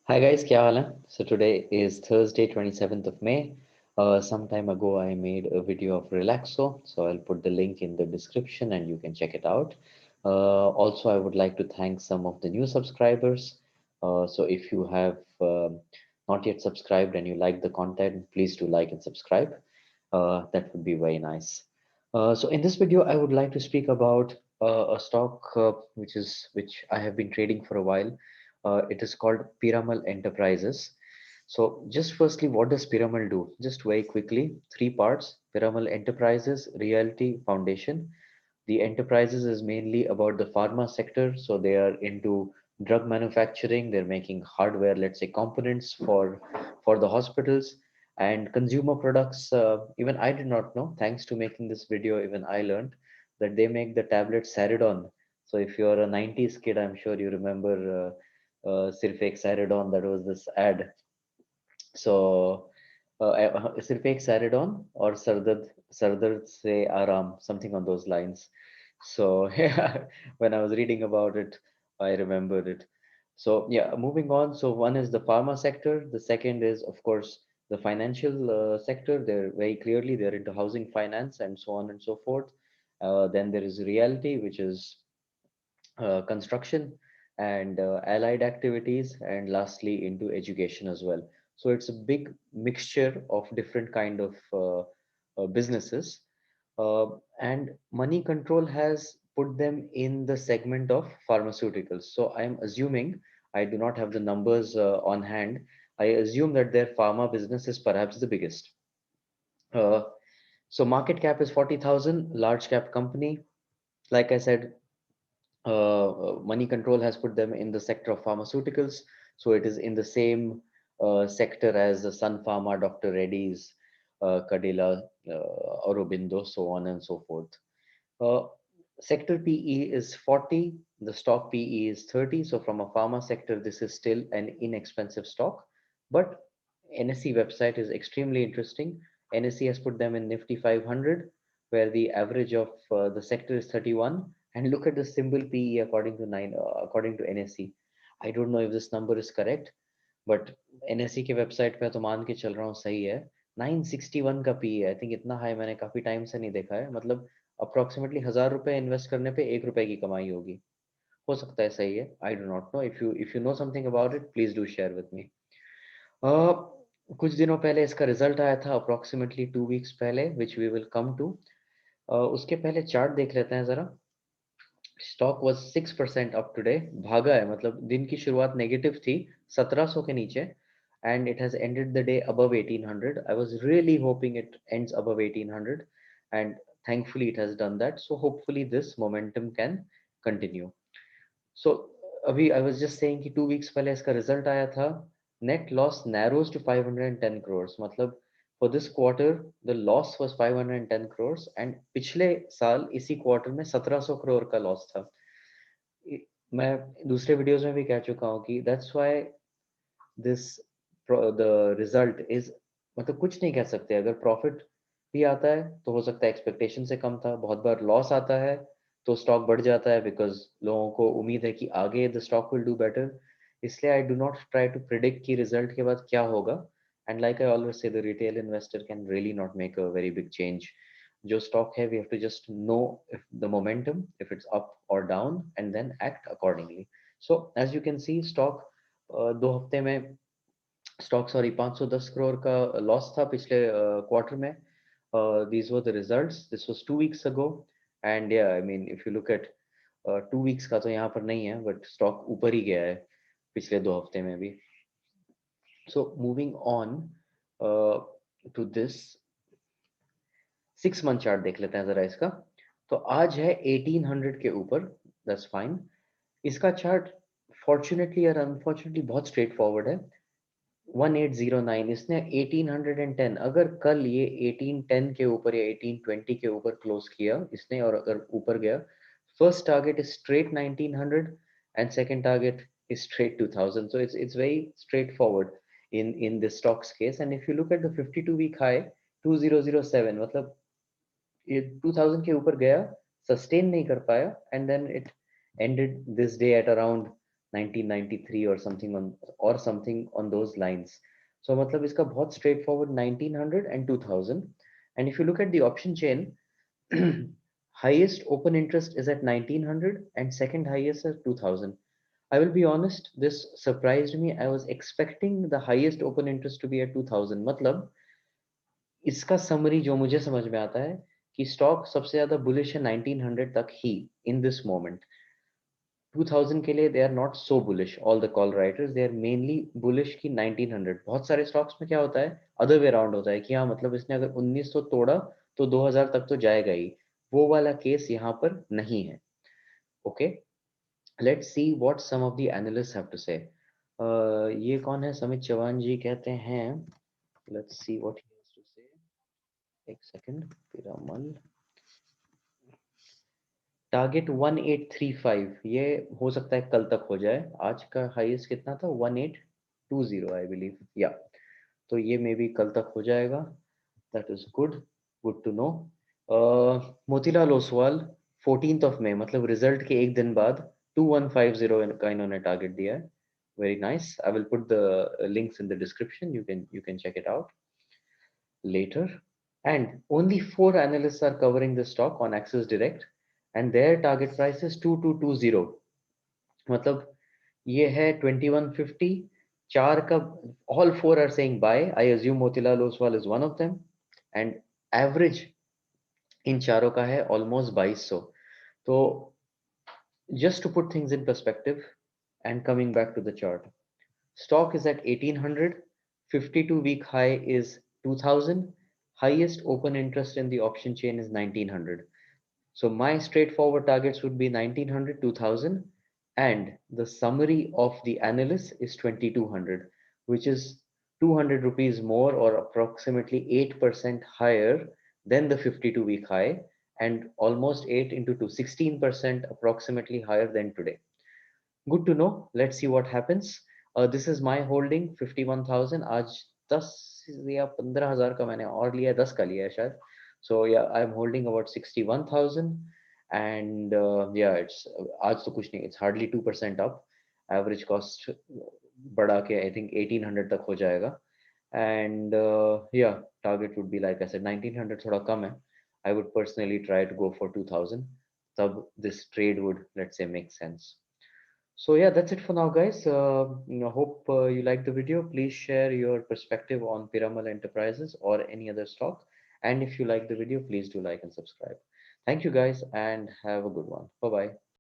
Hi guys, kya haal hai? So today is Thursday, 27th of May. Some time ago, I made a video of Relaxo, so I'll put the link in the description and you can check it out. Also, I would like to thank some of the new subscribers. So if you have not yet subscribed and you like the content, please do like and subscribe. That would be very nice. So in this video, I would like to speak about a stock which I have been trading for a while. It is called Piramal Enterprises. So just firstly, what does Piramal do? Just very quickly, three parts: Piramal Enterprises, Realty Foundation. The enterprises is mainly about the pharma sector, so they are into drug manufacturing. They're making hardware, let's say components for the hospitals and consumer products. Even I did not know. Thanks to making this video, even I learned that they make the tablet Saridon. So if you're a 90s kid, I'm sure you remember Sirf Ek Saridon. That was this ad. So सिर्फ एक Saridon or Sardard Se Aram, something on those lines. So yeah, when I was reading about it, I remembered it. So yeah, moving on. So one is the pharma sector. The second is, of course, the financial sector. They're very clearly they're into housing finance and so on and so forth. Then there is reality, which is construction and allied activities, and lastly into education as well. So it's a big mixture of different kind of businesses, uh, and money control has put them in the segment of pharmaceuticals. So I'm assuming, I do not have the numbers on hand, I assume that their pharma business is perhaps the biggest. uh, so market cap is 40,000, large cap company. Like I said, money control has put them in the sector of pharmaceuticals. So it is in the same sector as the Sun Pharma, Dr. Reddy's, Cadila, Aurobindo, so on and so forth. Uh, Sector PE is 40, the stock PE is 30. So from a pharma sector, this is still an inexpensive stock. But NSE website is extremely interesting. NSE has put them in Nifty 500, where the average of the sector is 31. And look at the symbol PE according to according to NSE. I don't know if this number is correct, but NSC के website पे तो मान के चल रहा हूँ सही है. 961 का पी है. आई थिंक इतना हाई मैंने काफी टाइम से नहीं देखा है. मतलब अप्रोक्सीमेटली 1,000 रुपए इन्वेस्ट करने पे 1 रुपए की कमाई होगी. हो सकता है सही है. I do not know. If you know something about it, please do share with me. कुछ दिनों पहले इसका रिजल्ट आया था, अप्रोक्सीमेटली 2 वीक्स पहले, which we will come to. उसके पहले चार्ट देख लेते हैं जरा. Stock was 6% up today. भागा है, मतलब दिन की शुरुआत नेगेटिव थी 1700 के नीचे, and it has ended the day above 1800. I was really hoping it ends above 1800, and thankfully it has done that. So hopefully this momentum can continue. So अभी I was just saying कि 2 weeks पहले इसका result आया था. Net loss narrows to 510 crores. मतलब for this quarter the loss was 510 crores, and पिछले साल इसी क्वार्टर में 1700 crore का लॉस था. मैं दूसरे वीडियोस में भी कह चुका हूँ कि that's why this the result is, मतलब कुछ नहीं कह सकते. अगर प्रॉफिट भी आता है तो हो सकता है एक्सपेक्टेशन से कम था. बहुत बार लॉस आता है तो स्टॉक बढ़ जाता है, बिकॉज लोगों को उम्मीद है कि आगे the stock will do better. इसलिए I do not try to predict कि रिजल्ट के बाद क्या होगा. And like I always say, the retail investor can really not make a very big change. जो स्टॉक है, we have to just know if the momentum, if it's up or down, and then act accordingly. So as you can see, stock 2 हफ्ते में, stock sorry 510 crore का loss था पिछले quarter में. these were the results. This was 2 weeks ago, and yeah, I mean if you look at 2 weeks का तो यहाँ पर नहीं है, बट स्टॉक ऊपर ही गया है पिछले 2 हफ्ते में भी. So moving on to this 6 month chart देख लेते हैं जरा इसका. तो आज है 1800 के ऊपर. That's fine. इसका चार्ट फॉर्चुनेटली और अनफॉर्चुनेटली बहुत स्ट्रेट फॉरवर्ड है. 1809, इसने 1810, अगर कल ये 1810 के ऊपर या 1820 के ऊपर क्लोज किया इसने, और अगर ऊपर गया, first target is straight 1900 and second target is straight 2000. So it's very straightforward in this stocks case. And if you look at the 52 week high 2007, मतलब ये 2000 के ऊपर गया, सस्टेन नहीं कर पाया, and then it ended this day at around 1993 or something on those lines. So मतलब इसका बहुत straightforward 1900 and 2000. And if you look at the option chain, highest open interest is at 1900 and second highest at 2000. I will be honest, this surprised me. I was expecting the highest open interest to be at 2000. मतलब इसका summary जो मुझे समझ में आता है कि stock सबसे ज्यादा बुलिश है 1900 तक ही इन दिस मोमेंट. 2000 के लिए they are not so bullish. All the call writers they are mainly bullish की 1900. बहुत सारे स्टॉक्स में क्या होता है, अदर वे अराउंड होता है कि हाँ मतलब इसने अगर 1900 तोड़ा तो 2000 तक तो जाएगा ही. वो वाला केस यहाँ पर नहीं है. Okay, let's see what some of the analyst have to say. ये कौन है, समित चौहान जी कहते हैं. Let's see what he has to say. एक सेकंड. पिरामल टारगेट 1835, ये हो सकता है कल तक हो जाए. आज का हाईएस्ट कितना था, 1820 आई बिलीव. या तो ये मे बी कल तक हो जाएगा. That is good, good to know. Motilal Oswal 14th of मई मतलब रिजल्ट के एक दिन बाद 2150 का इन्होंने टारगेट दिया है. Very nice. I will put the links in the description. You can check it out later. And only four analysts are covering the stock on Axis Direct, and their target price is 2220. मतलब ये है 2150. चार का, all four are saying buy. I assume Motilal Oswal is one of them, and average इन चारों का है almost 2200. तो just to put things in perspective and coming back to the chart, stock is at 1800, 52-week high is 2000, highest open interest in the option chain is 1900. So my straightforward targets would be 1900, 2000, and the summary of the analyst is 2200, which is 200 rupees more or approximately 8% higher than the 52-week high, and almost 8 into 2, 16% approximately higher than today. Good to know. Let's see what happens. This is my holding 51,000. आज 10 या 15,000 का मैंने और लिया है, 10 का लिया है शायद. So yeah, I'm holding about 61,000, and yeah, it's आज तो कुछ नहीं. It's hardly 2% up. Average cost बढ़ा के I think 1800 तक हो जाएगा. And yeah, target would be like I said 1900 थोड़ा कम है. I would personally try to go for 2000. तब this trade would, let's say, make sense. So yeah, that's it for now, guys. Hope you like the video. Please share your perspective on Piramal Enterprises or any other stock. And if you like the video, please do like and subscribe. Thank you, guys, and have a good one. Bye bye.